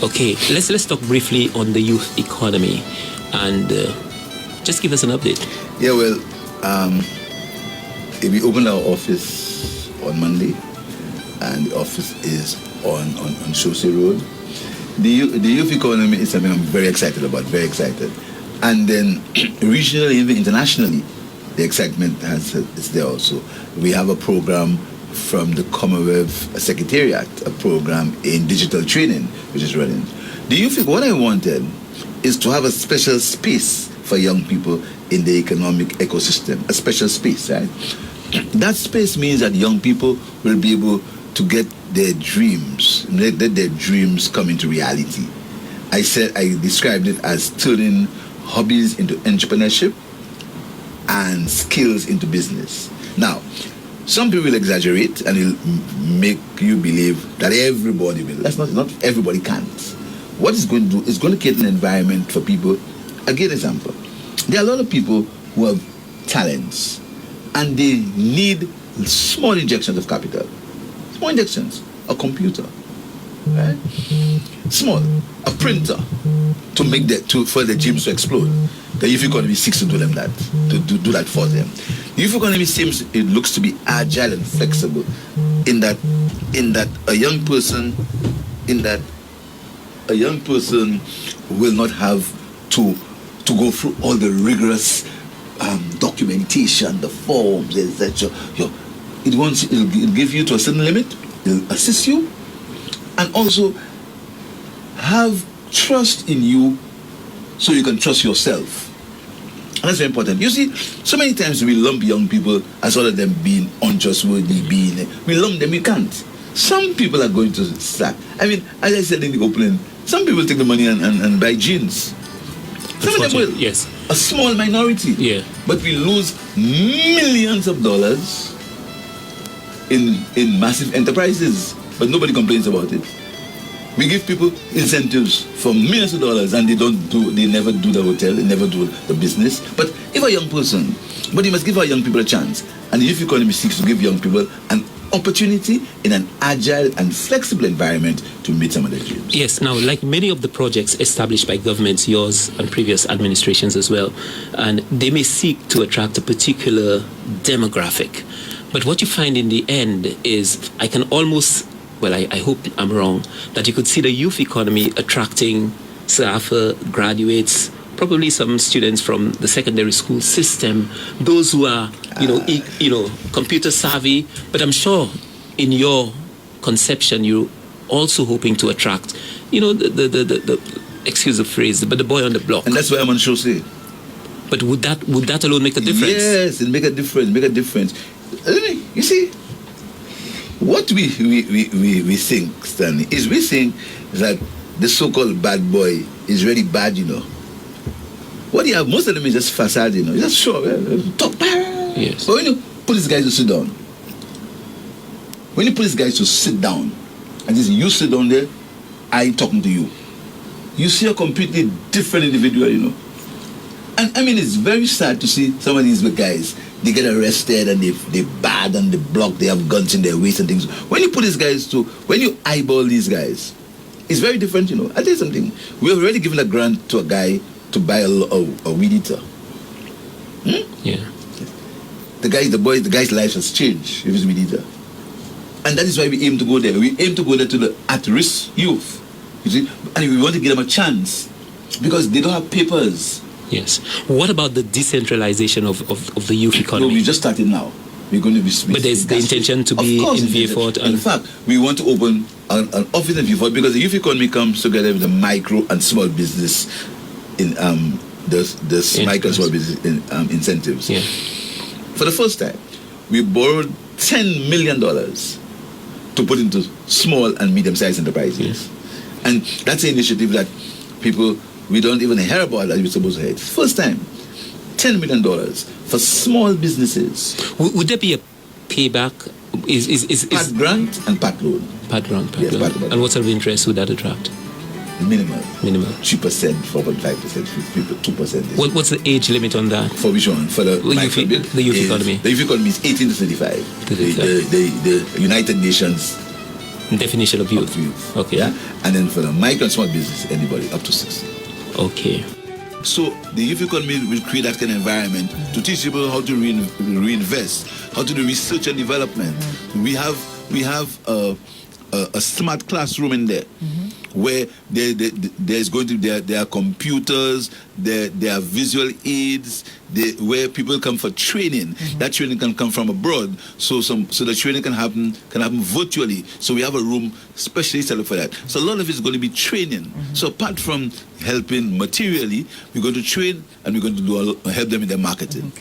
Okay, let's talk briefly on the youth economy, and just give us an update. Yeah, well, we opened our office on Monday, and the office is on Chaussee Road. The youth economy is something I'm very excited about, very excited. And then regionally, even internationally, the excitement is there also. We have a program from the Commonwealth Secretariat, a program in digital training, which is running. What I wanted is to have a special space for young people in the economic ecosystem, a special space, right? That space means that young people will be able to get their dreams, let their dreams come into reality. I described it as turning hobbies into entrepreneurship and skills into business. Now, some people will exaggerate and will make you believe that everybody will. That's not everybody can't. What it's going to do is going to create an environment for people. I'll give an example. There are a lot of people who have talents and they need small injections of capital. Small injections. A computer. Right? Small. A printer for the gyms to explode. The youth economy seeks to do them that, to do that for them. The youth economy it looks to be agile and flexible in that a young person will not have to go through all the rigorous documentation, the forms, etc. It'll give you to a certain limit, it'll assist you, and also have trust in you so you can trust yourself. And that's very important. You see, so many times we lump young people as all of them being untrustworthy, we lump them, you can't. Some people are going to slack. I mean, as I said in the opening, some people take the money and buy jeans. Some of them will. Yes. A small minority. Yeah. But we lose millions of dollars in massive enterprises. But nobody complains about it. We give people incentives for millions of dollars and they never do the hotel, they never do the business. But if a young person, but you must give our young people a chance. And the youth economy seeks to give young people an opportunity in an agile and flexible environment to meet some of their dreams. Yes, now, like many of the projects established by governments, yours and previous administrations as well, and they may seek to attract a particular demographic. But what you find in the end is, I hope I'm wrong, that you could see the youth economy attracting SAFA graduates, probably some students from the secondary school system, those who are, computer savvy. But I'm sure in your conception, you're also hoping to attract, the excuse the phrase, but the boy on the block. And that's why I'm on Chaussee. But would that alone make a difference? Yes, it make a difference. You see, what we think, Stanley, is we think that the so-called bad boy is really bad, What you have, most of them is just facade, just show, talk. Yes. But when you put these guys to sit down, and just you sit down there, I talking to you, you see a completely different individual, And I mean, it's very sad to see some of these guys, they get arrested and they bad and they block, they have guns in their waist and things. When you eyeball these guys, it's very different, I'll tell you something. We have already given a grant to a guy to buy a weed eater. Yeah. The guy's life has changed if he's a weed eater. And that is why we aim to go there. We aim to go there to the at-risk youth, you see, and we want to give them a chance because they don't have papers. Yes. What about the decentralization of the youth economy? No, we just started now. We're going to be... But there's the intention to be in Vieux-Fort. In fact, we want to open an office in Vieux-Fort because the youth economy comes together with the micro and small business in the micro and small business incentives. Yeah. For the first time, we borrowed $10 million to put into small and medium-sized enterprises. Yes. And that's an initiative that we don't even hear about that we're supposed to have. First time, $10 million for small businesses. Would there be a payback? Is part grant and part loan. Part grant. And what sort of interest would that attract? Minimal. 3%, 4.5%, 2%. What's the age limit on that? For which one? For the youth economy? The youth economy is 18 to 35. The United Nations Definition of youth. Okay. Yeah. And then for the micro and small business, anybody up to 60. Okay. So the youth economy will create that kind of environment to teach people how to reinvest, how to do research and development. We have a smart classroom in there where there's going to there are computers, there are visual aids, where people come for training. That training can come from abroad, so the training can happen virtually. So we have a room specially set up for that. So a lot of it is going to be training. So apart from helping materially, we're going to train and we're going to help them in their marketing.